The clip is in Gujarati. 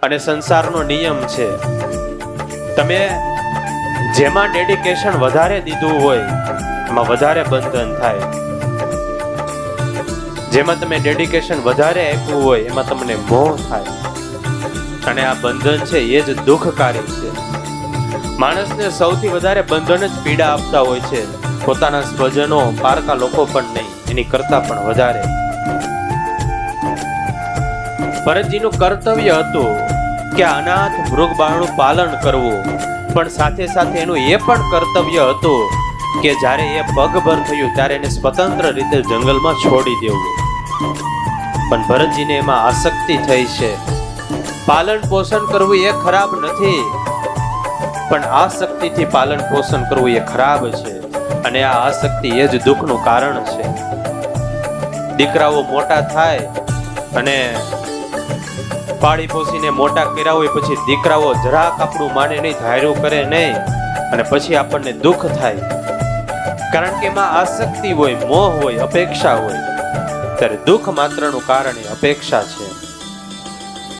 અને સંસારનો નિયમ છે, તમે જેમાં ડેડિકેશન વધારે દીધું હોય એમાં વધારે બંધન થાય, જેમાં તમે ડેડિકેશન વધારે આપ્યું હોય એમાં તમને મોહ થાય, અને આ બંધન છે એ જ દુઃખકારી છે. માણસને સૌથી વધારે બંધન જ પીડા આપતા હોય છે, પોતાના સ્વજનો, પારકા લોકો પણ નહીં, એની કરતા પણ વધારે. ભરતજીનું કર્તવ્ય હતું કે અનાથ મૃગબાળનું પાલન કરવું, પણ સાથે સાથે એનું એ પણ કર્તવ્ય હતું કે જ્યારે એ પગભર થયું ત્યારે એને સ્વતંત્ર રીતે જંગલમાં છોડી દેવું. પણ ભરતજીને એમાં આસક્તિ થઈ છે. પાલન પોષણ કરવું એ ખરાબ નથી, પણ આસક્તિથી પાલન પોષણ કરવું એ ખરાબ છે, અને આ આસક્તિ એ જ દુઃખનું કારણ છે. દીકરાઓ મોટા થાય અને પાળી પોસીને મોટા કર્યા હોય, પછી દીકરાઓ જરાક આપણું માને નહીં, ધાર્યું કરે નહીં, અને પછી આપણને દુઃખ થાય, કારણ કે એમાં આસક્તિ હોય, મોહ હોય, અપેક્ષા હોય. ત્યારે દુઃખ માત્રનું કારણ એ અપેક્ષા છે.